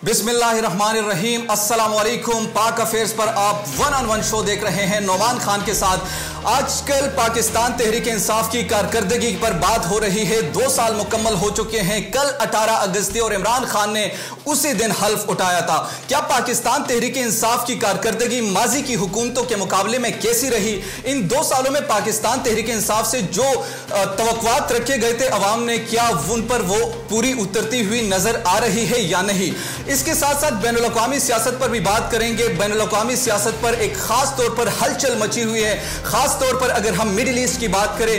बिस्मिल्लाहिर्रहमानिर्रहीम, अस्सलाम वालेकुम। पाक अफेयर्स पर आप वन ऑन वन शो देख रहे हैं नौमान खान के साथ। आजकल पाकिस्तान तहरीक इंसाफ की कारकर्दगी पर बात हो रही है। 2 साल मुकम्मल हो चुके हैं। कल 18 अगस्त और इमरान खान ने उसी दिन हल्फ उठाया था। क्या पाकिस्तान तहरीक इंसाफ की कारकर्दगी माजी की हुकूमतों के मुकाबले में कैसी रही? इन 2 सालों में पाकिस्तान तहरीक इंसाफ से जो तवक्कुआत रखे गए थे अवाम ने, क्या उन पर वो पूरी उतरती हुई नजर आ रही है या नहीं? इसके साथ साथ बैनुल अक़वामी सियासत पर भी बात करेंगे। बैनुल अक़वामी सियासत पर एक खास तौर पर हलचल मची हुई है। खास तौर पर अगर हम मिडिल ईस्ट की बात करें,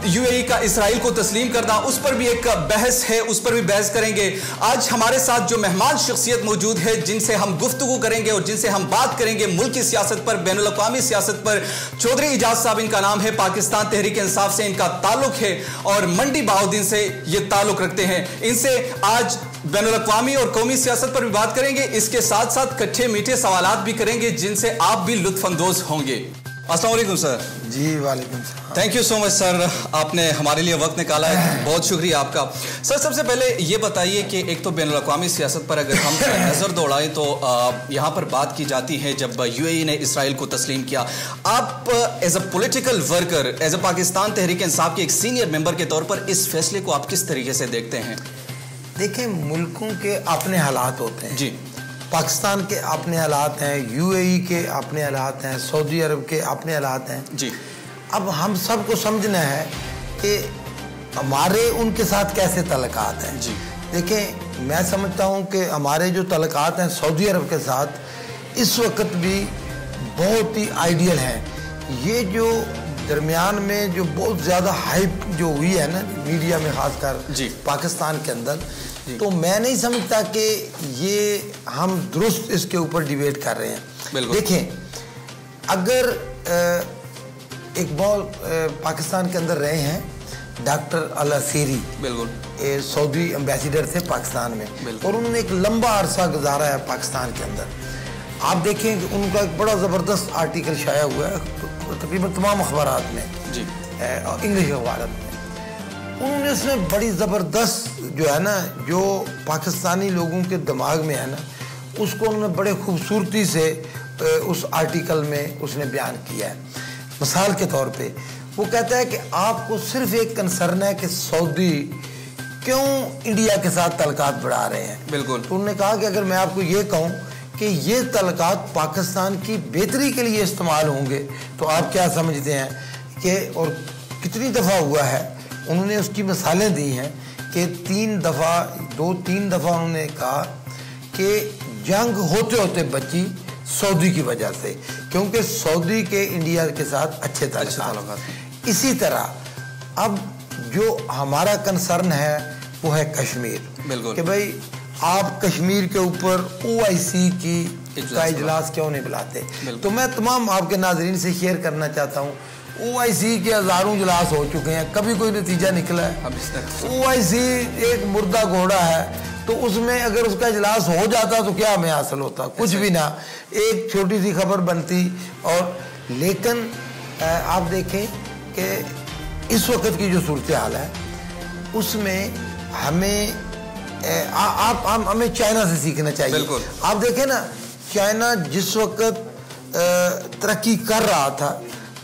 यूएई का इसराइल को तस्लीम करना, उस पर भी एक बहस है, उस पर भी बहस करेंगे। आज हमारे साथ जो मेहमान शख्सियत मौजूद है जिनसे हम गुफ्तगू करेंगे और जिनसे हम बात करेंगे मुल्की सियासत पर, बैनुल अक़वामी सियासत पर, चौधरी इजाज साहब इनका नाम है। पाकिस्तान तहरीक इंसाफ से इनका ताल्लुक है और मंडी बहाउद्दीन से ये ताल्लुक रखते हैं। इनसे आज बैनुल अक़वामी और कौमी सियासत पर भी बात करेंगे। इसके साथ साथ कट्ठे मीठे सवालात भी करेंगे जिनसे आप भी लुत्फअंदोज होंगे। अस्सलाम वालेकुम सर। जी वालेकुम सलाम। Thank you so much sir, आपने हमारे लिए वक्त निकाला है, बहुत शुक्रिया आपका। सर सबसे पहले ये बताइए कि एक तो बैनुल अक़वामी सियासत पर अगर हम नज़र दौड़ाएं तो यहाँ पर बात की जाती है जब यूएई ने इसराइल को तस्लीम किया। आप as a political worker, as a Pakistan Tehreek Insaf के एक सीनियर मेंबर के तौर पर इस फैसले को आप किस तरीके से देखते हैं? देखिए, मुल्कों के अपने हालात होते हैं जी। पाकिस्तान के अपने हालात हैं, यूएई के अपने हालात हैं, सऊदी अरब के अपने हालात हैं जी। अब हम सबको समझना है कि हमारे उनके साथ कैसे तल्लुकात हैं। जी। देखिए, मैं समझता हूँ कि हमारे जो तल्लुकात हैं सऊदी अरब के साथ इस वक्त भी बहुत ही आइडियल हैं। ये जो दरमियान में जो बहुत ज़्यादा हाइप जो हुई है ना मीडिया में, खासकर पाकिस्तान के अंदर, तो मैं नहीं समझता कि ये हम दुरुस्त इसके ऊपर डिबेट कर रहे हैं। देखें, अगर इकबाल पाकिस्तान के अंदर रहे हैं डॉक्टर अल-असीरी, बिल्कुल सऊदी एम्बेसडर थे पाकिस्तान में, और उन्होंने एक लंबा अरसा गुजारा है पाकिस्तान के अंदर। आप देखें कि उनका एक बड़ा ज़बरदस्त आर्टिकल शाया हुआ है तकरीबन तमाम अखबारात में जी, इंग्लिश अखबारात में। उन्होंने उसमें बड़ी ज़बरदस्त जो है ना, जो पाकिस्तानी लोगों के दिमाग में है ना, उसको उन्होंने बड़े खूबसूरती से उस आर्टिकल में उसने बयान किया है। मिसाल के तौर पे वो कहता है कि आपको सिर्फ एक कंसर्न है कि सऊदी क्यों इंडिया के साथ तल्लुकात बढ़ा रहे हैं। बिल्कुल। तो उन्होंने कहा कि अगर मैं आपको ये कहूँ कि ये तल्लुकात पाकिस्तान की बेहतरी के लिए इस्तेमाल होंगे तो आप क्या समझते हैं कि, और कितनी दफ़ा हुआ है, उन्होंने उसकी मिसालें दी हैं कि 3 दफ़ा उन्होंने कहा कि जंग होते होते बची सऊदी की वजह से, क्योंकि सऊदी के इंडिया के साथ अच्छे ताल्लुकात। इसी तरह अब जो हमारा कंसर्न है वो है कश्मीर। बिल्कुल कि भाई आप कश्मीर के ऊपर OIC का इजलास क्यों नहीं बुलाते? तो मैं तमाम आपके नाजरीन से शेयर करना चाहता हूँ, OIC के हज़ारों इजलास हो चुके हैं, कभी कोई नतीजा निकला है? OIC एक मुर्दा घोड़ा है, तो उसमें अगर उसका इजलास हो जाता तो क्या हमें हासिल होता? कुछ भी ना, एक छोटी सी खबर बनती। और लेकिन आप देखें कि इस वक्त की जो सूरत हाल है उसमें हमें हमें चाइना से सीखना चाहिए। आप देखें ना, चाइना जिस वक्त तरक्की कर रहा था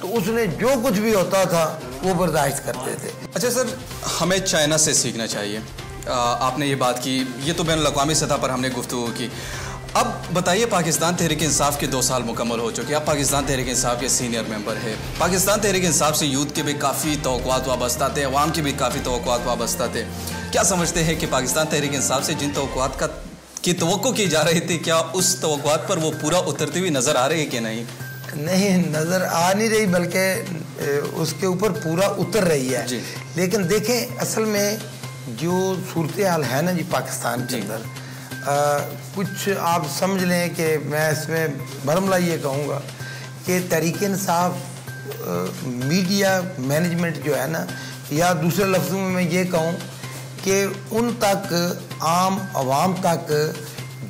तो उसने जो कुछ भी होता था वो बर्दाश्त करते थे। अच्छा सर, हमें चाइना से सीखना चाहिए, आपने ये बात की, ये तो बैनुल अक़वामी सतह पर हमने गुफ्तगू की। अब बताइए, पाकिस्तान तहरीक इंसाफ के 2 साल मुकम्मल हो चुके हैं। आप पाकिस्तान तहरीक इंसाफ के सीनियर मेंबर है। पाकिस्तान तहरीक इंसाफ से यूथ के भी काफ़ी तवक्कुआत वाबस्ता थे, अवाम के भी काफ़ी तवक्कुआत वाबस्ता थे। क्या समझते हैं कि पाकिस्तान तहरीक इंसाफ से जिन तवक्कुआत की तवक्को की जा रही थी, क्या उस तवक्कुआत पर वो पूरा उतरती हुई नज़र आ रही है कि नहीं? नहीं, नज़र आ नहीं रही, बल्कि उसके ऊपर पूरा उतर रही है। लेकिन देखें, असल में जो सूरत हाल है ना जी पाकिस्तान के अंदर, कुछ आप समझ लें कि मैं इसमें बरमला ये कहूँगा कि तहरीक इंसाफ मीडिया मैनेजमेंट जो है ना, या दूसरे लफ्ज़ों में मैं ये कहूँ कि उन तक, आम आवाम तक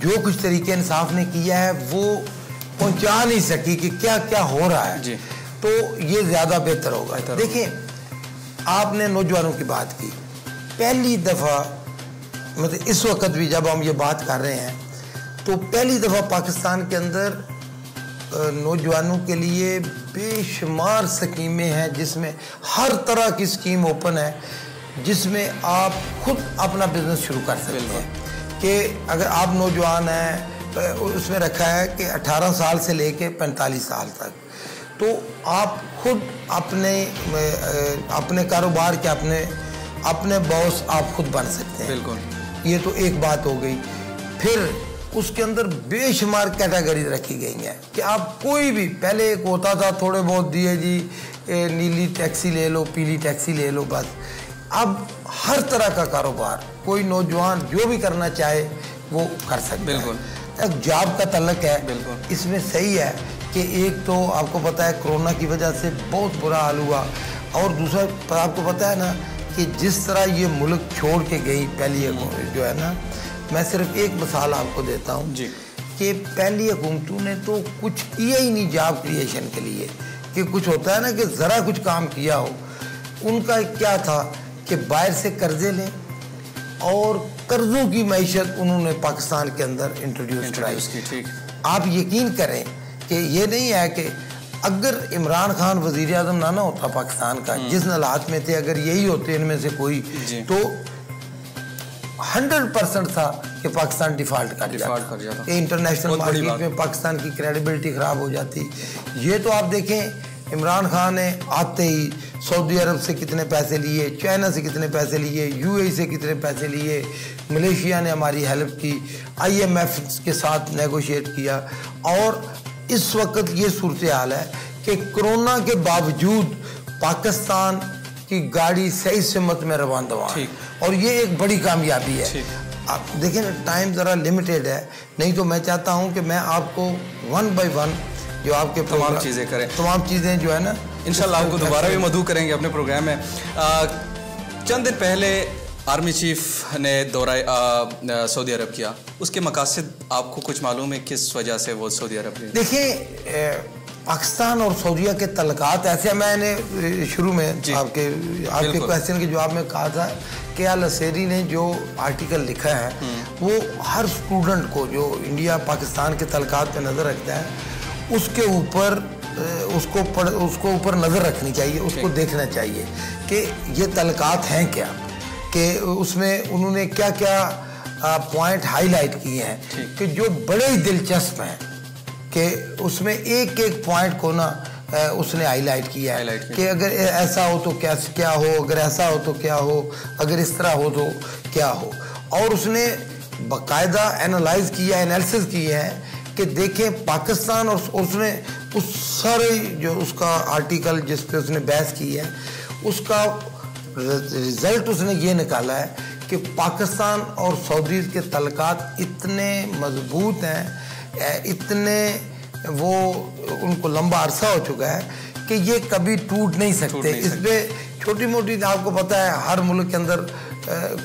जो कुछ तहरीक इंसाफ ने किया है वो पहुँचा नहीं सकी कि क्या क्या हो रहा है जी। तो ये ज़्यादा बेहतर होगा। देखिए, आपने नौजवानों की बात की, पहली दफ़ा मतलब इस वक्त भी जब हम ये बात कर रहे हैं तो पहली दफ़ा पाकिस्तान के अंदर नौजवानों के लिए बेशुमार स्कीमें हैं, जिसमें हर तरह की स्कीम ओपन है, जिसमें आप खुद अपना बिजनेस शुरू कर सकते हैं। कि अगर आप नौजवान हैं, उसमें रखा है कि 18 साल से लेके 45 साल तक, तो आप खुद अपने कारोबार के अपने बॉस आप खुद बन सकते हैं। बिल्कुल, ये तो एक बात हो गई। फिर उसके अंदर बेशुमार कैटेगरी रखी गई हैं कि आप कोई भी, पहले एक होता था थोड़े बहुत दिए जी, नीली टैक्सी ले लो, पीली टैक्सी ले लो, बस। अब हर तरह का कारोबार कोई नौजवान जो भी करना चाहे वो कर सकता है। बिल्कुल, एक जॉब का तल्लक है। बिल्कुल, इसमें सही है कि एक तो आपको पता है कोरोना की वजह से बहुत बुरा हाल हुआ, और दूसरा आपको पता है ना कि जिस तरह ये मुल्क छोड़ के गई पहली जो है ना, मैं सिर्फ एक मिसाल आपको देता हूँ कि पहली हुकूमतों ने तो कुछ किया ही नहीं जॉब क्रिएशन के लिए, कि कुछ होता है ना कि ज़रा कुछ काम किया हो। उनका क्या था कि बाहर से कर्जे लें, और कर्जों की मैशत उन्होंने पाकिस्तान के अंदर इंट्रोड्यूस कराई। आप यकीन करें कि ये नहीं है कि अगर इमरान खान वज़ीर आज़म ना होता पाकिस्तान का, जिस हालात में थे, अगर यही होते इनमें से कोई, तो 100% था कि पाकिस्तान डिफॉल्ट कर जाता। इंटरनेशनल मार्केट में पाकिस्तान की क्रेडिबिलिटी ख़राब हो जाती। ये तो आप देखें, इमरान खान ने आते ही सऊदी अरब से कितने पैसे लिए, चाइना से कितने पैसे लिए, यूएई से कितने पैसे लिए, मलेशिया ने हमारी हेल्प की, IMF के साथ नेगोशिएट किया। और इस वक्त ये सूरत हाल है कि कोरोना के बावजूद पाकिस्तान की गाड़ी सही सिमत में रवान दवा, और ये एक बड़ी कामयाबी है। आप देखें ना, टाइम ज़रा लिमिटेड है, नहीं तो मैं चाहता हूँ कि मैं आपको 1 by 1 जो आपके तमाम चीज़ें करें, तमाम चीज़ें जो है ना, इंशाल्लाह आपको दोबारा भी मदऊ करेंगे अपने प्रोग्राम में। चंद दिन पहले आर्मी चीफ ने दौरा सऊदी अरब किया, उसके मकासद आपको कुछ मालूम है किस वजह से वो सऊदी अरब गए? देखिए, पाकिस्तान और सऊदीया के तल्लकात ऐसे, मैंने शुरू में आपके क्वेश्चन के जवाब में कहा था कि अल-असेरी ने जो आर्टिकल लिखा है वो हर स्टूडेंट को जो इंडिया पाकिस्तान के तल्लकात पे नज़र रखता है उसके ऊपर उसको ऊपर नज़र रखनी चाहिए, उसको देखना चाहिए कि ये तल्लकात हैं क्या, कि उसमें उन्होंने क्या क्या पॉइंट हाईलाइट किए हैं कि जो बड़े ही दिलचस्प हैं, कि उसमें एक एक पॉइंट को ना उसने हाईलाइट किया है कि अगर ऐसा हो तो क्या हो, अगर ऐसा हो तो क्या हो, अगर इस तरह हो तो क्या हो। और उसने बाकायदा एनालाइज किया, एनालिसिस किया है कि देखें पाकिस्तान, और उसने उस सारे जो उसका आर्टिकल जिस पे उसने बहस की है उसका रिजल्ट उसने ये निकाला है कि पाकिस्तान और सऊदी के तल्लकात इतने मजबूत हैं, इतने वो उनको लंबा अरसा हो चुका है कि ये कभी टूट नहीं सकते। इसमें छोटी मोटी, आपको पता है हर मुल्क के अंदर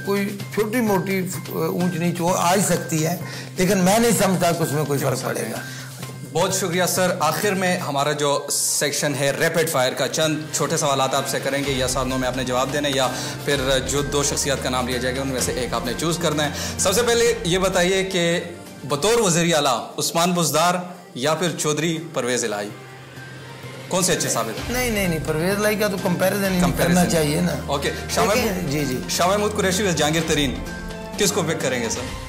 कोई छोटी मोटी ऊंच नीच हो आ ही सकती है, लेकिन मैं नहीं समझता कि उसमें कोई फर्क पड़ेगा। बहुत शुक्रिया सर। आखिर में हमारा जो सेक्शन है रैपिड फायर का, चंद छोटे सवाल आपसे करेंगे, या साधनों में आपने जवाब देना है, या फिर जो दो शख्सियत का नाम लिया जाएगा उनमें से एक आपने चूज़ करना है। सबसे पहले ये बताइए कि बतौर वज़ीर आला उस्मान बुज़दार या फिर चौधरी परवेज़ इलाही, कौन से अच्छे साबित है? नहीं, परवेज़ इलाही का तो कंपैरिजन करना चाहिए ना। ओके, शाह महमूद कुरैशी व जहांगीर तरीन, किसको पिक करेंगे सर?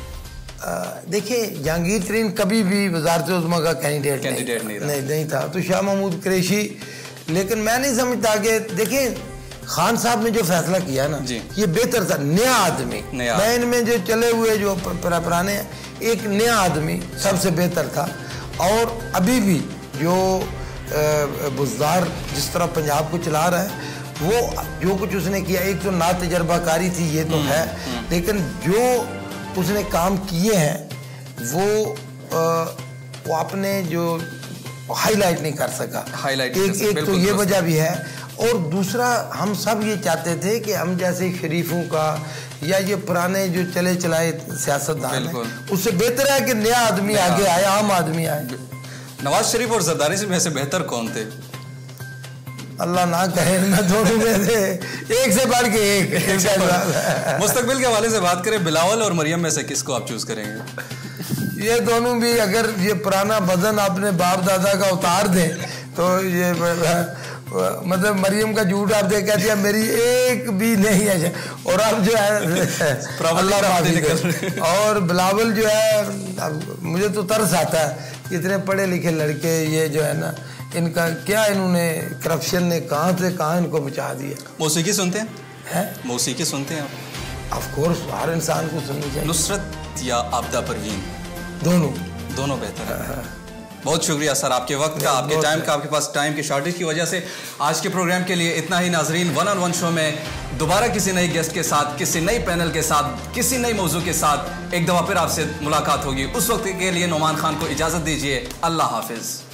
देखिए, जहांगीर तरीन कभी भी वज़ारत उज़्मा का कैंडिडेट नहीं था, तो शाह महमूद कुरैशी। लेकिन मैं नहीं समझता कि देखिए खान साहब ने जो फैसला किया ना, ये बेहतर था। नया आदमी, मैं इनमें जो चले हुए जो पुराने, एक नया आदमी सबसे बेहतर था। और अभी भी जो बुज़दार जिस तरह पंजाब को चला रहा है, वो जो कुछ उसने किया, एक तो ना तजर्बाकारी थी ये तो है, लेकिन जो उसने काम किए हैं वो आपने जो हाईलाइट नहीं कर सका। एक तो ये वजह भी है, और दूसरा हम सब ये चाहते थे कि हम जैसे शरीफों का या ये पुराने जो चले चलाए सियासतदान हैं, उससे बेहतर है कि नया आदमी आगे आए, आम आदमी आए। नवाज शरीफ और जरदारी में से बेहतर कौन थे? अल्लाह ना कहे, मैं दोनों में से एक से बढ़ के एक। मुस्तकबिल के हवाले से बात करें, बिलावल और मरियम में से किसको आप चूज करेंगे? ये दोनों भी अगर ये पुराना वजन अपने बाप दादा का उतार दें तो ये मतलब मरियम का झूठ आप देख कहती है मेरी एक भी नहीं है, और अब जो है अल्लाह और बिलावल जो है, अब मुझे तो तरस आता है इतने पढ़े लिखे लड़के, ये जो है ना इनका क्या, इन्होंने करप्शन ने कहाँ से कहाँ इनको पहुँचा दिया। मौसीकी सुनते हैं? मौसीकी सुनते हैं आप? ऑफ कोर्स हर इंसान को सुननी चाहिए। नुसरत या आबदा परवीन? दोनों बेहतर है। बहुत शुक्रिया सर आपके वक्त का, आपके टाइम का। आपके पास टाइम की शॉर्टेज की वजह से आज के प्रोग्राम के लिए इतना ही। नाजरीन, वन ऑन वन शो में दोबारा किसी नई गेस्ट के साथ, किसी नई पैनल के साथ, किसी नई मौजू के साथ एक दफ़ा फिर आपसे मुलाकात होगी। उस वक्त के लिए नोमान खान को इजाज़त दीजिए। अल्लाह हाफिज़।